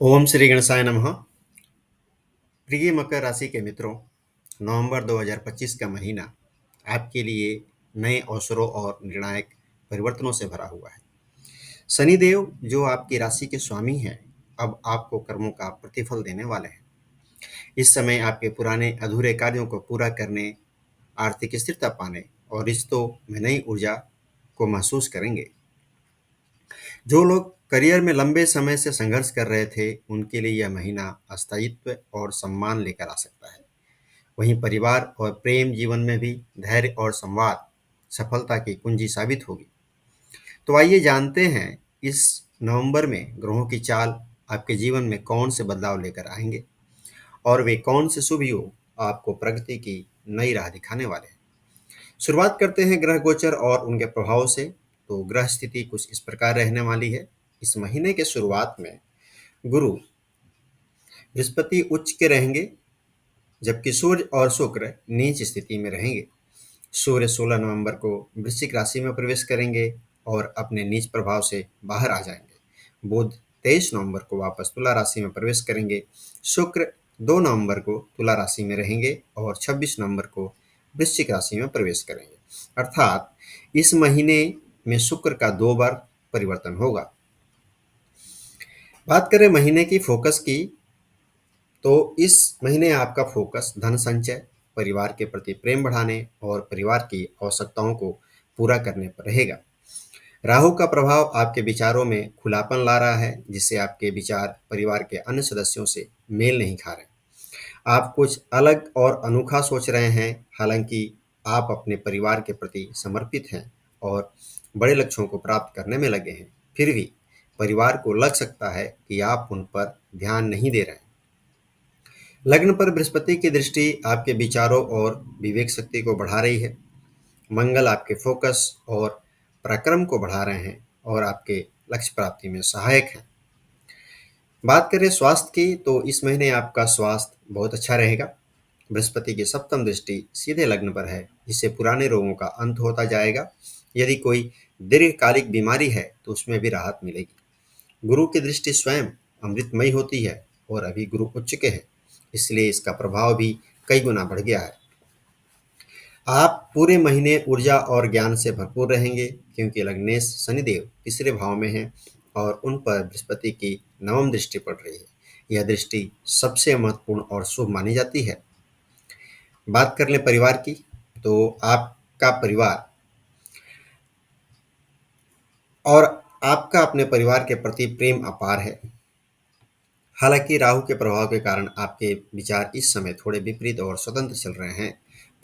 ओम श्री गणेशाय नमः। प्रिय मकर राशि के मित्रों, नवंबर 2025 का महीना आपके लिए नए अवसरों और निर्णायक परिवर्तनों से भरा हुआ है। शनिदेव, जो आपकी राशि के स्वामी हैं, अब आपको कर्मों का प्रतिफल देने वाले हैं। इस समय आपके पुराने अधूरे कार्यों को पूरा करने, आर्थिक स्थिरता पाने और रिश्तों में नई ऊर्जा को महसूस करेंगे। जो लोग करियर में लंबे समय से संघर्ष कर रहे थे, उनके लिए यह महीना स्थायित्व और सम्मान लेकर आ सकता है। वहीं परिवार और प्रेम जीवन में भी धैर्य और संवाद सफलता की कुंजी साबित होगी। तो आइए जानते हैं, इस नवंबर में ग्रहों की चाल आपके जीवन में कौन से बदलाव लेकर आएंगे और वे कौन से शुभ योग आपको प्रगति की नई राह दिखाने वाले हैं। शुरुआत करते हैं ग्रह गोचर और उनके प्रभाव से। तो ग्रह स्थिति कुछ इस प्रकार रहने वाली है। इस महीने के शुरुआत में गुरु बृहस्पति उच्च के रहेंगे, जबकि सूर्य और शुक्र नीच स्थिति में रहेंगे। सूर्य 16 नवंबर को वृश्चिक राशि में प्रवेश करेंगे और अपने नीच प्रभाव से बाहर आ जाएंगे। बुध 23 नवंबर को वापस तुला राशि में प्रवेश करेंगे। शुक्र 2 नवंबर को तुला राशि में रहेंगे और 26 नवंबर को वृश्चिक राशि में प्रवेश करेंगे। अर्थात इस महीने में शुक्र का 2 बार परिवर्तन होगा। बात करें महीने की फोकस की, तो इस महीने आपका फोकस धन संचय, परिवार के प्रति प्रेम बढ़ाने और परिवार की आवश्यकताओं को पूरा करने पर रहेगा। राहु का प्रभाव आपके विचारों में खुलापन ला रहा है, जिससे आपके विचार परिवार के अन्य सदस्यों से मेल नहीं खा रहे। आप कुछ अलग और अनोखा सोच रहे हैं। हालांकि आप अपने परिवार के प्रति समर्पित हैं और बड़े लक्ष्यों को प्राप्त करने में लगे हैं। फिर भी परिवार को लग सकता है कि आप उन पर ध्यान नहीं दे रहे हैं। लग्न पर बृहस्पति की दृष्टि आपके विचारों और विवेक शक्ति को बढ़ा रही है। मंगल आपके फोकस और पराक्रम को बढ़ा रहे हैं और आपके लक्ष्य प्राप्ति में सहायक हैं। बात करें स्वास्थ्य की, तो इस महीने आपका स्वास्थ्य बहुत अच्छा रहेगा। बृहस्पति की सप्तम दृष्टि सीधे लग्न पर है, जिससे पुराने रोगों का अंत होता जाएगा। यदि कोई दीर्घकालिक बीमारी है तो उसमें भी राहत मिलेगी। गुरु की दृष्टि स्वयं अमृतमयी होती है और अभी गुरु उच्च के है, इसलिए इसका प्रभाव भी कई गुना बढ़ गया है। आप पूरे महीने ऊर्जा और ज्ञान से भरपूर रहेंगे, क्योंकि लग्नेश शनिदेव तीसरे भाव में हैं और उन पर बृहस्पति की नवम दृष्टि पड़ रही है। यह दृष्टि सबसे महत्वपूर्ण और शुभ मानी जाती है। बात कर लें परिवार की, तो आपका परिवार और आपका अपने परिवार के प्रति प्रेम अपार है। हालांकि राहु के प्रभाव के कारण आपके विचार इस समय थोड़े विपरीत और स्वतंत्र चल रहे हैं।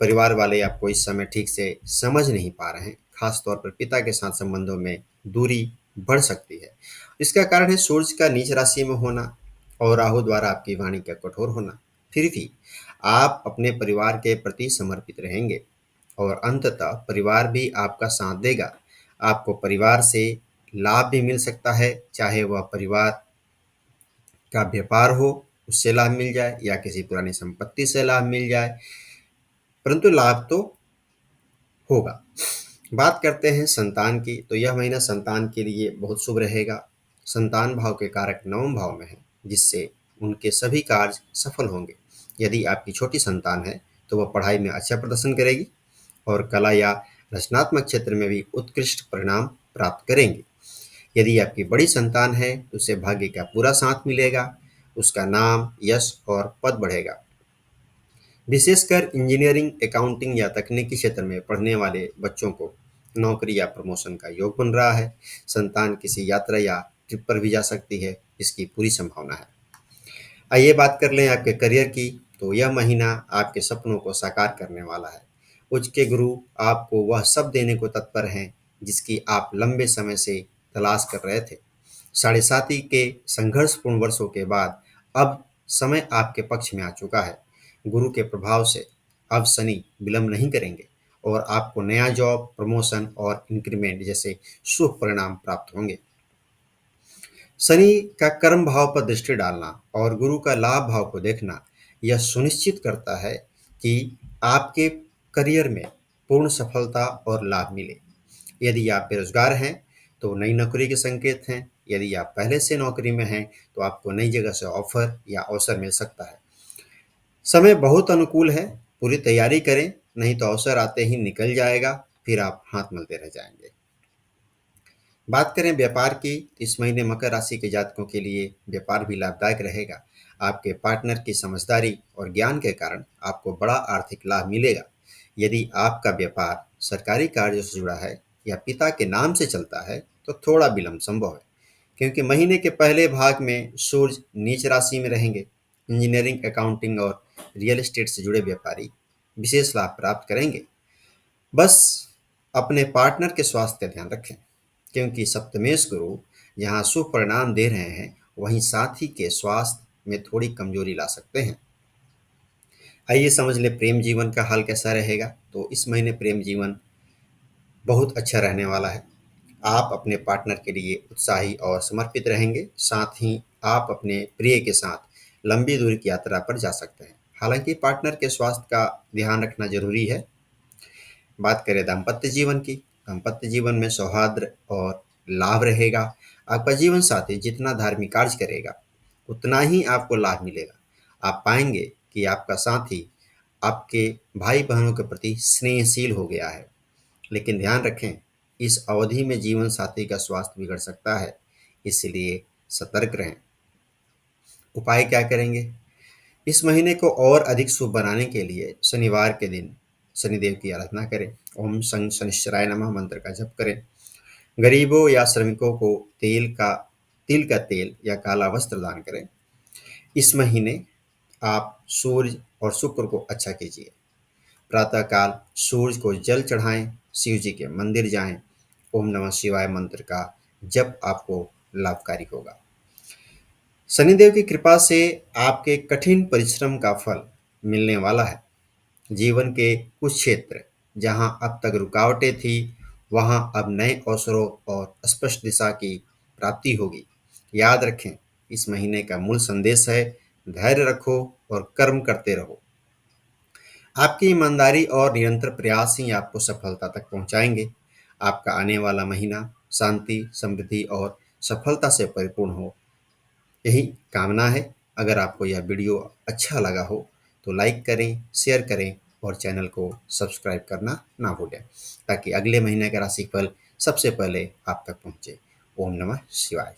परिवार वाले आपको इस समय ठीक से समझ नहीं पा रहे हैं। खास तौर पर पिता के साथ संबंधों में दूरी बढ़ सकती है। इसका कारण है सूर्य का नीच राशि में होना और राहु द्वारा आपकी वाणी का कठोर होना। फिर भी आप अपने परिवार के प्रति समर्पित रहेंगे और अंततः परिवार भी आपका साथ देगा। आपको परिवार से लाभ भी मिल सकता है, चाहे वह परिवार का व्यापार हो, उससे लाभ मिल जाए या किसी पुरानी संपत्ति से लाभ मिल जाए, परंतु लाभ तो होगा। बात करते हैं संतान की, तो यह महीना संतान के लिए बहुत शुभ रहेगा। संतान भाव के कारक नवम भाव में है, जिससे उनके सभी कार्य सफल होंगे। यदि आपकी छोटी संतान है तो वह पढ़ाई में अच्छा प्रदर्शन करेगी और कला या रचनात्मक क्षेत्र में भी उत्कृष्ट परिणाम प्राप्त करेंगी। यदि आपकी बड़ी संतान है तो उसे भाग्य का पूरा साथ मिलेगा, उसका नाम, यश और पद बढ़ेगा। विशेषकर इंजीनियरिंग, अकाउंटिंग या तकनीकी क्षेत्र में पढ़ने वाले बच्चों को नौकरी या प्रमोशन का योग बन रहा है। संतान किसी यात्रा या ट्रिप पर भी जा सकती है, इसकी पूरी संभावना है। आइए बात कर लें आपके करियर की, तो यह महीना आपके सपनों को साकार करने वाला है। उच्च के गुरु आपको वह सब देने को तत्पर हैं जिसकी आप लंबे समय से तलाश कर रहे थे। साढ़े साती के संघर्षपूर्ण वर्षों के बाद अब समय आपके पक्ष में आ चुका है। गुरु के प्रभाव से अब शनि विलंब नहीं करेंगे और आपको नया जॉब, प्रमोशन और इंक्रीमेंट जैसे शुभ परिणाम प्राप्त होंगे। शनि का कर्म भाव पर दृष्टि डालना और गुरु का लाभ भाव को देखना यह सुनिश्चित करता है कि आपके करियर में पूर्ण सफलता और लाभ मिले। यदि आप बेरोजगार हैं तो नई नौकरी के संकेत हैं। यदि आप पहले से नौकरी में हैं, तो आपको नई जगह से ऑफ़र या अवसर मिल सकता है। समय बहुत अनुकूल है, पूरी तैयारी करें, नहीं तो अवसर आते ही निकल जाएगा, फिर आप हाथ मलते रह जाएँगे। बात करें व्यापार की, तो इस महीने मकर राशि के जातकों के लिए व्यापार भी लाभदायक रहेगा। आपके पार्टनर की समझदारी और ज्ञान के कारण आपको बड़ा आर्थिक लाभ मिलेगा। यदि आपका व्यापार सरकारी कार्यों से जुड़ा है या पिता के नाम से चलता है, तो थोड़ा विलंब संभव है, क्योंकि महीने के पहले भाग में सूर्य नीच राशि में रहेंगे। इंजीनियरिंग, अकाउंटिंग और रियल एस्टेट से जुड़े व्यापारी विशेष लाभ प्राप्त करेंगे। बस अपने पार्टनर के स्वास्थ्य का ध्यान रखें, क्योंकि सप्तमेश गुरु जहाँ शुभ परिणाम दे रहे हैं, वहीं साथी के स्वास्थ्य में थोड़ी कमजोरी ला सकते हैं। आइए समझ ले प्रेम जीवन का हाल कैसा रहेगा। तो इस महीने प्रेम जीवन बहुत अच्छा रहने वाला है। आप अपने पार्टनर के लिए उत्साही और समर्पित रहेंगे। साथ ही आप अपने प्रिय के साथ लंबी दूरी की यात्रा पर जा सकते हैं। हालांकि पार्टनर के स्वास्थ्य का ध्यान रखना जरूरी है। बात करें दाम्पत्य जीवन की, दाम्पत्य जीवन में सौहार्द और लाभ रहेगा। आपका जीवन साथी जितना धार्मिक कार्य करेगा, उतना ही आपको लाभ मिलेगा। आप पाएंगे कि आपका साथी आपके भाई बहनों के प्रति स्नेहशील हो गया है। लेकिन ध्यान रखें, इस अवधि में जीवन साथी का स्वास्थ्य बिगड़ सकता है, इसलिए सतर्क रहें। उपाय क्या करेंगे? इस महीने को और अधिक शुभ बनाने के लिए शनिवार के दिन शनिदेव की आराधना करें। ओम शं शनिश्चराय नमः मंत्र का जप करें। गरीबों या श्रमिकों को तिल का तेल या काला वस्त्र दान करें। इस महीने आप सूर्य और शुक्र को अच्छा कीजिए। प्रातःकाल सूर्य को जल चढ़ाएं, शिव जी के मंदिर जाएं। ओम नमः शिवाय मंत्र का जप आपको लाभकारी होगा। शनिदेव की कृपा से आपके कठिन परिश्रम का फल मिलने वाला है। जीवन के कुछ क्षेत्र जहां अब तक रुकावटें थी, वहां अब नए अवसरों और स्पष्ट दिशा की प्राप्ति होगी। याद रखें, इस महीने का मूल संदेश है, धैर्य रखो और कर्म करते रहो। आपकी ईमानदारी और निरंतर प्रयास ही आपको सफलता तक पहुंचाएंगे। आपका आने वाला महीना शांति, समृद्धि और सफलता से परिपूर्ण हो, यही कामना है। अगर आपको यह वीडियो अच्छा लगा हो, तो लाइक करें, शेयर करें और चैनल को सब्सक्राइब करना ना भूलें, ताकि अगले महीने का राशिफल सबसे पहले आप तक पहुंचे। ओम नमः शिवाय।